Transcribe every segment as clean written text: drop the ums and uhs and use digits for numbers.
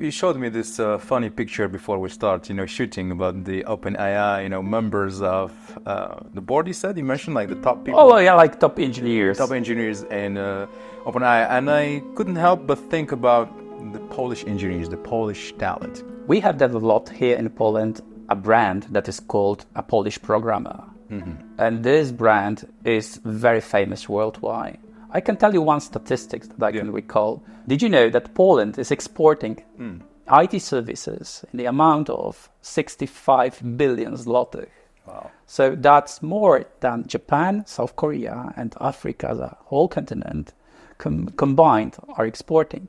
You showed me this funny picture before we start, shooting about the OpenAI, members of the board. You mentioned like the top people. Oh, well, yeah, like top engineers. Top engineers in OpenAI, and I couldn't help but think about the Polish engineers, the Polish talent. We have developed here in Poland a brand that is called a Polish programmer. Mm-hmm. And this brand is very famous worldwide. I can tell you one statistic that I can recall. Did you know that Poland is exporting IT services in the amount of 65 billion zlotys? Wow. So that's more than Japan, South Korea, and Africa as a whole continent combined are exporting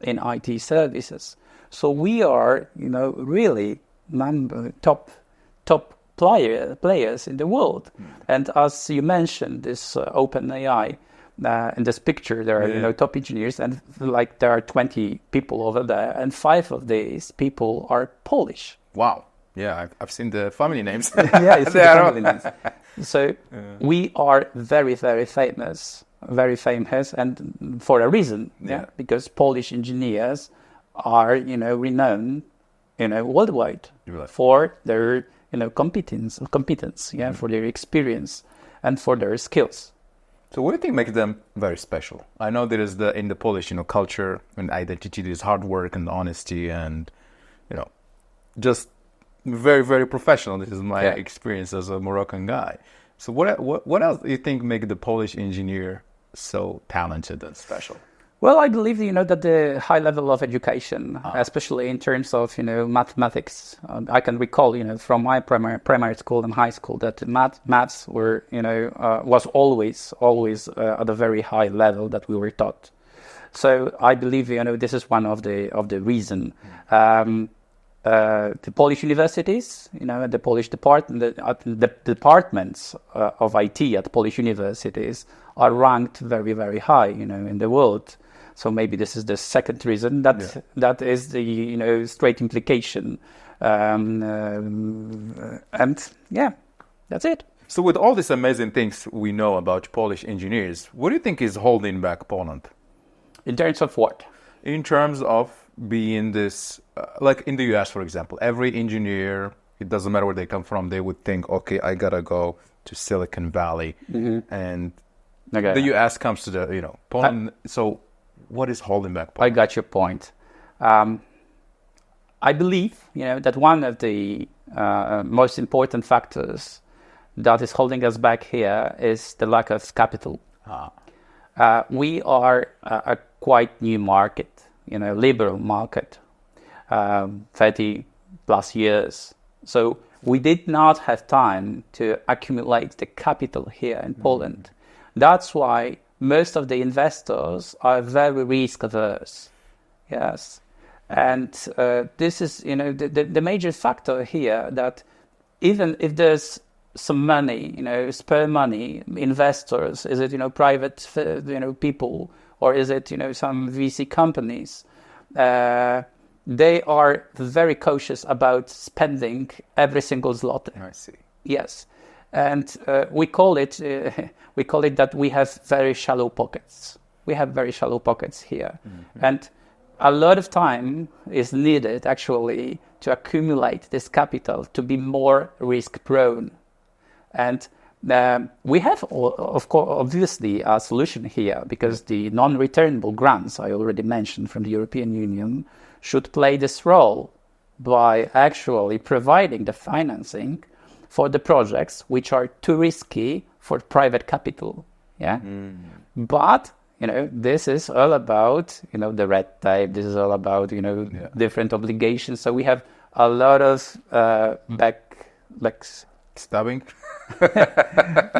in IT services. So we are, really top players in the world. And as you mentioned, this OpenAI, in this picture, there are top engineers, and like there are 20 people over there, and 5 of these people are Polish. Wow. Yeah, I've seen the family names. Yeah, it's the family names. So we are very, very famous, and for a reason. Yeah, because Polish engineers are, renowned, worldwide for their, competence. For their experience and for their skills. So what do you think makes them very special? I know there is in the Polish, culture and identity, there is hard work and honesty and, just very, very professional. This is my experience as a Moroccan guy. So what else do you think make the Polish engineer so talented and special? Well, I believe, that the high level of education, especially in terms of, mathematics, I can recall, from my primary school and high school that maths were, was always at a very high level that we were taught. So I believe, this is one of the reason. The Polish universities, the Polish the departments of IT at Polish universities are ranked very, very high, in the world. So maybe this is the second reason. That is the straight implication, and that's it. So with all these amazing things we know about Polish engineers, what do you think is holding back Poland? In terms of what? In terms of being this, like in the US, for example, every engineer, it doesn't matter where they come from, they would think, okay, I gotta go to Silicon Valley, and the US comes to the Poland. So what is holding back Poland? I got your point. I believe, that one of the most important factors that is holding us back here is the lack of capital. We are a quite new market, liberal market, 30 plus years. So we did not have time to accumulate the capital here in Poland. That's why most of the investors are very risk averse. Yes. And this is, the major factor here, that even if there's some money, spare money, investors, is it, private, people, or is it, some VC companies, they are very cautious about spending every single zloty. I see. Yes. And we call it that we have very shallow pockets. We have very shallow pockets here. And a lot of time is needed actually to accumulate this capital to be more risk prone. And we have, of course, obviously a solution here, because the non-returnable grants I already mentioned from the European Union should play this role by actually providing the financing for the projects which are too risky for private capital. Yeah. But, this is all about, the red tape. This is all about, different obligations. So we have a lot of stabbing.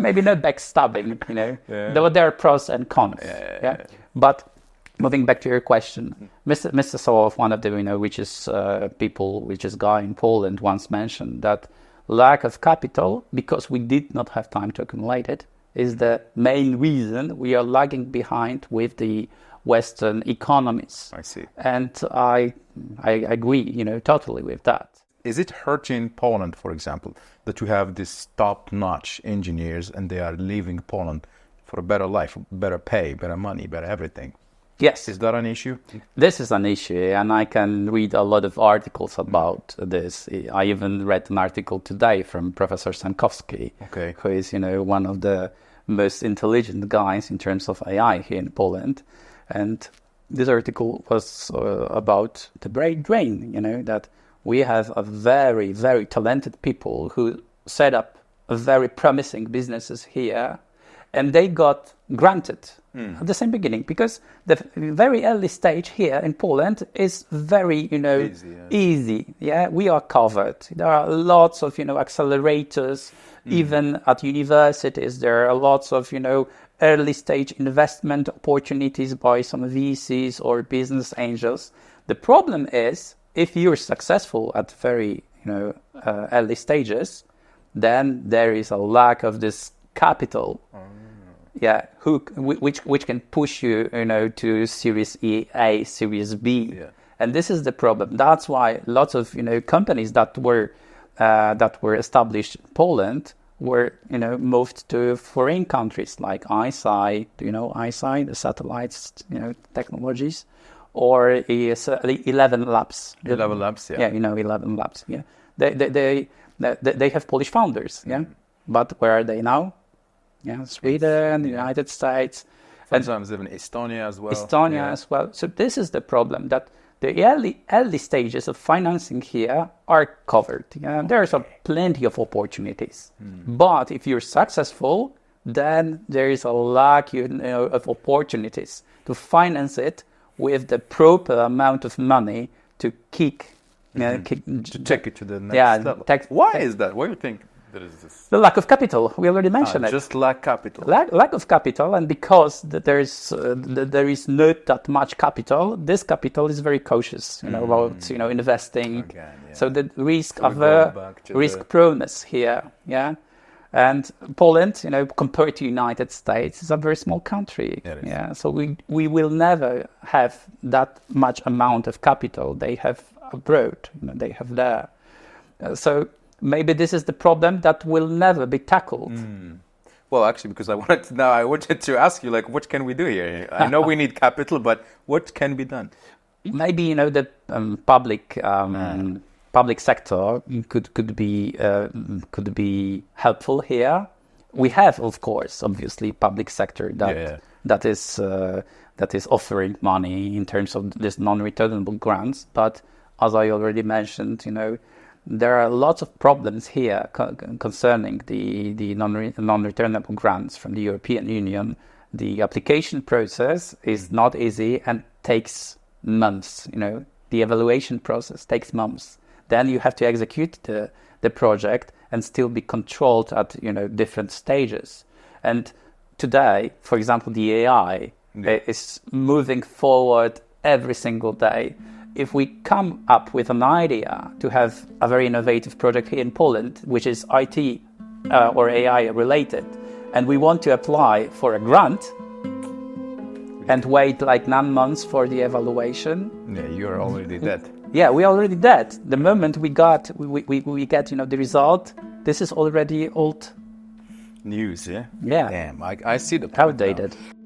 Maybe not backstabbing, There are pros and cons. But moving back to your question, Mr. Sołow, one of the richest richest guy in Poland, once mentioned that lack of capital, because we did not have time to accumulate it, is the main reason we are lagging behind with the Western economies. I see. And I agree, totally with that. Is it hurting Poland, for example, that you have these top-notch engineers and they are leaving Poland for a better life, better pay, better money, better everything? Yes. Is that an issue? This is an issue, and I can read a lot of articles about this. I even read an article today from Professor Sankowski, who is, one of the most intelligent guys in terms of AI here in Poland. And this article was about the brain drain, that we have a very, very talented people who set up very promising businesses here, and they got granted at the same beginning, because the very early stage here in Poland is very, easy. Yeah, we are covered. There are lots of, accelerators. Even at universities, there are lots of, early stage investment opportunities by some VCs or business angels. The problem is, if you're successful at very, early stages, then there is a lack of this capital. Yeah, which can push you, to Series A, Series B, and this is the problem. That's why lots of, companies that were established in Poland were, moved to foreign countries like ISI. Do you know ISI, the satellites, technologies, or 11 Labs? 11 Labs, yeah. Yeah, 11 Labs. Yeah, they have Polish founders. Yeah, but where are they now? Yeah, Sweden, United States. Sometimes even Estonia as well. As well. So this is the problem, that the early stages of financing here are covered. Yeah? There's plenty of opportunities. But if you're successful, then there is a lack of opportunities to finance it with the proper amount of money to take it to the next level. Why is that? Why do you think? The lack of capital. We already mentioned it. Just lack capital. Lack of capital, and because there is not that much capital, this capital is very cautious, about investing. Again, yeah. So the risk proneness here, and Poland, compared to United States, is a very small country. Yeah, so we will never have that much amount of capital they have abroad. They have there. So maybe this is the problem that will never be tackled. Well, actually, because I wanted to ask you, what can we do here? I know we need capital, but what can be done? Maybe the public sector could be helpful here. We have, of course, obviously, public sector that is offering money in terms of this non-returnable grants. But as I already mentioned, there are lots of problems here concerning the non-returnable grants from the European Union. The application process is not easy and takes months. The evaluation process takes months. Then you have to execute the project and still be controlled at different stages. And today, for example, the AI is moving forward every single day. If we come up with an idea to have a very innovative project here in Poland, which is IT or AI related, and we want to apply for a grant and wait 9 months for the evaluation, you're already dead. Yeah, we're already dead. The moment we get the result, this is already old news. Yeah. Yeah. Damn, I see the point outdated. now.